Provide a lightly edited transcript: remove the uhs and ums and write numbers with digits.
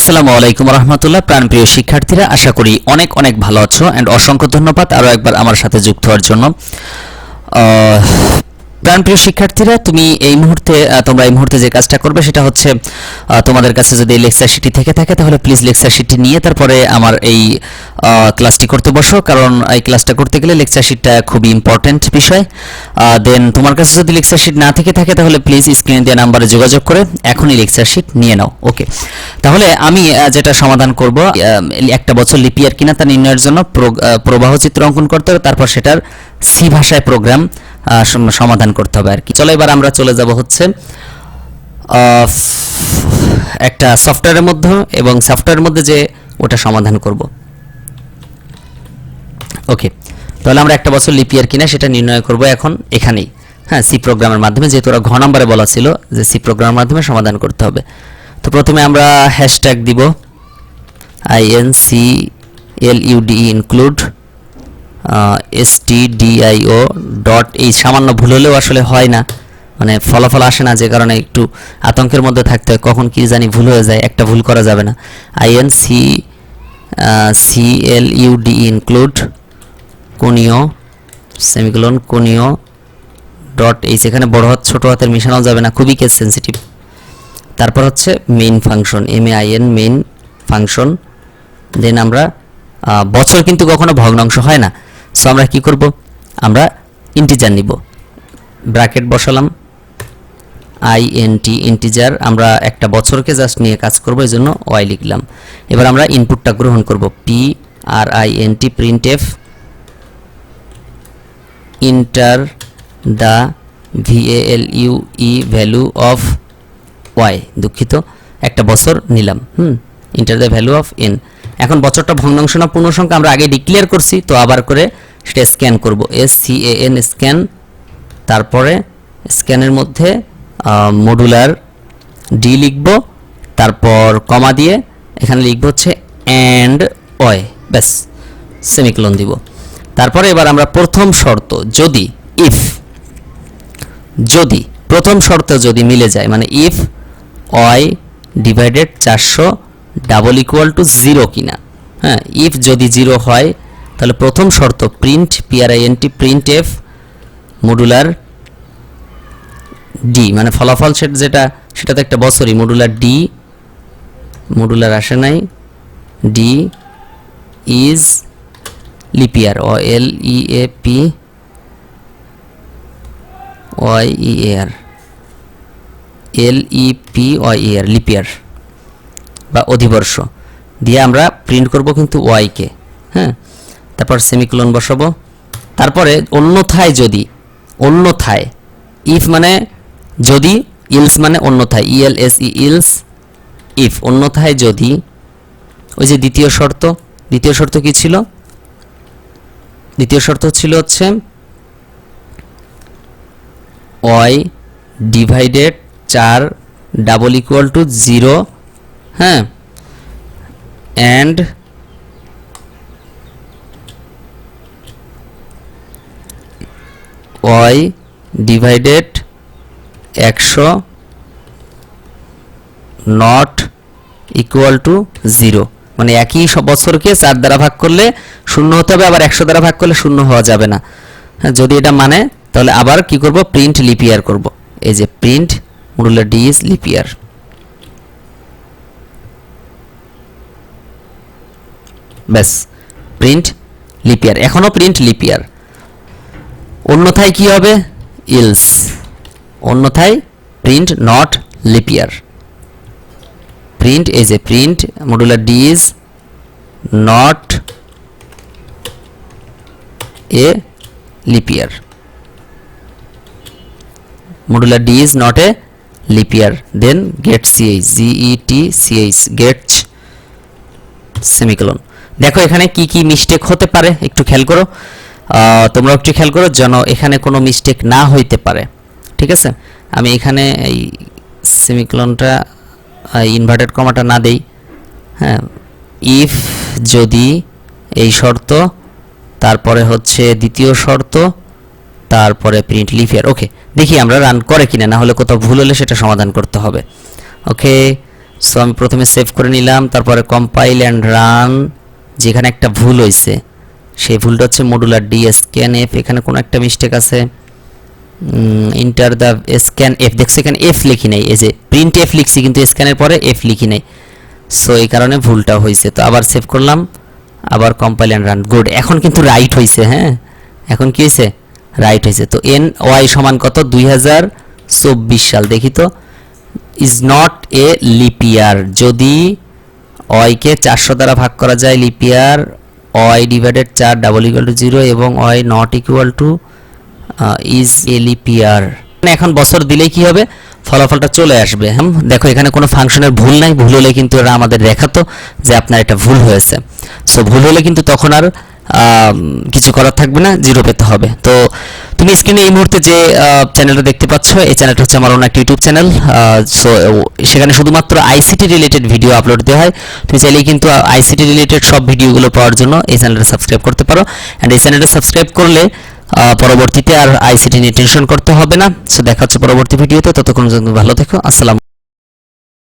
আসসালামু আলাইকুম রহমতুল্লাহ। প্রাণপ্রিয় শিক্ষার্থীরা, আশা করি অনেক অনেক ভালো আছো অ্যান্ড অসংখ্য ধন্যবাদ আরও একবার আমার সাথে যুক্ত হওয়ার জন্য। প্রাণপ্রিয় শিক্ষার্থীরা, তোমরা এই মুহূর্তে যে কাজটা করবে সেটা হচ্ছে তোমাদের কাছে যদি এই লেকচার শিটটি থেকে থাকে তাহলে প্লিজ লেকচার শিটটি নিয়ে তারপরে আমার এই ক্লাসটি করতে বসো, কারণ এই ক্লাসটা করতে গেলে লেকচার শিটটা খুবই ইম্পর্ট্যান্ট বিষয়। দেন তোমার কাছে যদি লেকচার শিট না থেকে থাকে তাহলে প্লিজ স্ক্রিনে দেওয়া নাম্বারে যোগাযোগ করে এখনই লেকচার শিট নিয়ে নাও। ওকে, তাহলে আমি যেটা সমাধান করব, একটা বছর লিপিয়ার কিনা তা নির্ণয়ের জন্য প্রবাহ চিত্র অঙ্কন করতে হবে, তারপর সেটার সি ভাষায় প্রোগ্রাম সমাধান করতে হবে আর কি। চলো এবার আমরা চলে যাব হচ্ছে একটা সফটওয়্যারের মধ্যে, এবং সফটওয়্যারের মধ্যে যে ওটা সমাধান করব। ওকে, তাহলে আমরা একটা বছর লিপিয়ার কিনা সেটা নির্ণয় করব এখন এখানেই, হ্যাঁ, সি প্রোগ্রামের মাধ্যমে, যেহেতু ওরা ঘ নম্বরে বলা ছিল যে সি প্রোগ্রামের মাধ্যমে সমাধান করতে হবে। তো প্রথমে আমরা হ্যাশট্যাগ দিব INCLUDE ইনক্লুড STDIO ডট, এই সামান্য ভুল হলেও আসলে হয় না, মানে ফলাফল আসে না, যে কারণে একটু আতঙ্কের মধ্যে থাকতে হয়, কখন কি জানি ভুল হয়ে যায়, একটা ভুল করা যাবে না। INCLUDE ইনক্লুড কোনীয় সেমিকোলন কোনীয় ডট, এই সেখানে বড় হাত ছোট হাতের মিশানো যাবে না, খুবই কেস সেন্সিটিভ। তারপর হচ্ছে main function, MAIN main function. Then আমরা বছর কিন্তু কখনো ভগ্নাংশ হয় না, সো আমরা কি করব, আমরা ইন্টিজার নিব, ব্র্যাকেট বসালাম INT ইন্টিজার। আমরা একটা বছরকে জাস্ট নিয়ে কাজ করব, এই জন্য ওয়াই লিখলাম। এবার আমরা ইনপুটটা গ্রহণ করব, PRINT printf enter the VALUE value of Y, দুঃখিত একটা বছর নিলাম, enter the value of n। এখন বছরটা ভগ্নাংশ না পূর্ণ সংখ্যা আমরা আগে ডিক্লেয়ার করছি, তো আবার করে সেটা স্ক্যান করব, SCAN স্ক্যান। তারপরে স্ক্যানের মধ্যে মডুলার ডি লিখব, তারপর কমা দিয়ে এখানে লিখব হচ্ছে অ্যান্ড ওয়াই, ব্যাস, সেমিকোলন দিব। তারপরে এবার আমরা প্রথম শর্ত, যদি প্রথম শর্ত যদি মিলে যায়, মানে if Y divided 400 double equal to 0 কিনা, হ্যাঁ, ইফ যদি 0 হয় তাহলে প্রথম শর্ত print PRINT printf modular D, মানে ফলাফল যেটা সেটা তো একটা বছরই, মডুলার ডি, মডুলার আসে নাই, D is leap year, LEPYER leap year বা অধিবর্ষ দিয়ে আমরা প্রিন্ট করব কিন্তু ওয়াই কে, হ্যাঁ। তারপর সেমিকোলন বসাবো। তারপরে অন্যথায় ইফ মানে যদি, ইলস মানে অন্যথায়, ELSE ইলস, ইফ অন্যথায় যদি, ওই যে দ্বিতীয় শর্ত কি ছিল, দ্বিতীয় শর্ত ছিল হচ্ছে Y divided 4 double equal to 0, হ্যাঁ, and Y divided 100 not equal to 0, মানে একই বছরকে 4 দ্বারা ভাগ করলে 0 হতে হবে, আবার 100 দ্বারা ভাগ করলে 0 হওয়া যাবে না, হ্যাঁ। যদি এটা মানে তাহলে আবার কি করব, প্রিন্ট লিপিয়ার করব, এই যে print modular D is leap year, ব্যাস, প্রিন্ট লিপিয়ার, এখনো প্রিন্ট লিপিয়ার। অন্যথায় কি হবে, ইলস, অন্যথায় প্রিন্ট নট লিপিয়ার, প্রিন্ট এই যে print modular D is not a leap year, modular D is not a leap year. Then get CH get semicolon. দেখো এখানে কি কি মিস্টেক হতে পারে একটু খেয়াল করো, তোমরা একটু খেয়াল করো যেন এখানে কোনো মিস্টেক না হইতে পারে, ঠিক আছে। আমি এখানে এই সেমিকোলনটা ইনভার্টেড কমাটা না দেই, হ্যাঁ, ইফ যদি এই শর্ত, তারপরে হচ্ছে দ্বিতীয় শর্ত, তারপরে প্রিন্ট লিপিয়ার। ওকে, দেখি আমরা রান করে কিনা, না হলে কোথাও ভুল হলে সেটা সমাধান করতে হবে। ওকে, সো আমি প্রথমে সেভ করে নিলাম, তারপরে কম্পাইল অ্যান্ড রান। যেখানে একটা ভুল হয়েছে সেই ভুলটা হচ্ছে মডুলার ডি স্ক্যান এফ, এখানে কোনো একটা মিস্টেক আছে। ইন্টার দ্য স্ক্যান এফ, দেখছো এখানে এফ লিখি নাই, এই যে প্রিন্ট এফ লিখছি কিন্তু স্ক্যানের পরে এফ লিখি নাই, সো এই কারণে ভুলটা হয়েছে। তো আবার সেভ করলাম, আবার কম্পাইল অ্যান্ড রান। গুড, এখন কিন্তু রাইট হয়েছে। হ্যাঁ, এখন কি হয়েছে? রাইট হয়েছে। তো এন ওয়াই সমান কত? 2024 সাল। দেখি তো, is not a leap year. যদি ওয়াইকে 400 দ্বারা ভাগ করা যায় leap year, Y divided 4 double equal to 0 এবং Y not equal to is a leap year. এখন বছর দিলেই কি হবে? ফলাফলটা চলে আসবে। হ্যাঁ, দেখো এখানে কোনো ফাংশনের ভুল নাই, ভুল হলে কিন্তু এরা আমাদের দেখাতো যে আপনার এটা ভুল হয়েছে। সো ভুল হলে কিন্তু তখন আর কিছু করার থাকবে না, 0 পেতে হবে। তো তুমি স্ক্রিনে এই মুহূর্তে যে চ্যানেলটা দেখতে পাচ্ছ, এই চ্যানেলটা হচ্ছে আমার অন্য একটা ইউটিউব চ্যানেল। সো সেখানে শুধুমাত্র আইসিটি রিলেটেড ভিডিও আপলোড দেওয়া হয়। তুমি চাইলেই কিন্তু আইসিটি রিলেটেড সব ভিডিওগুলো পাওয়ার জন্য এই চ্যানেলটা সাবস্ক্রাইব করতে পারো। অ্যান্ড এই চ্যানেলটা সাবস্ক্রাইব করলে পরবর্তীতে আর আইসিটি নিয়ে টেনশন করতে হবে না। সো দেখা হচ্ছে পরবর্তী ভিডিওতে, ততক্ষণ ভালো থেকো। আসসালাম।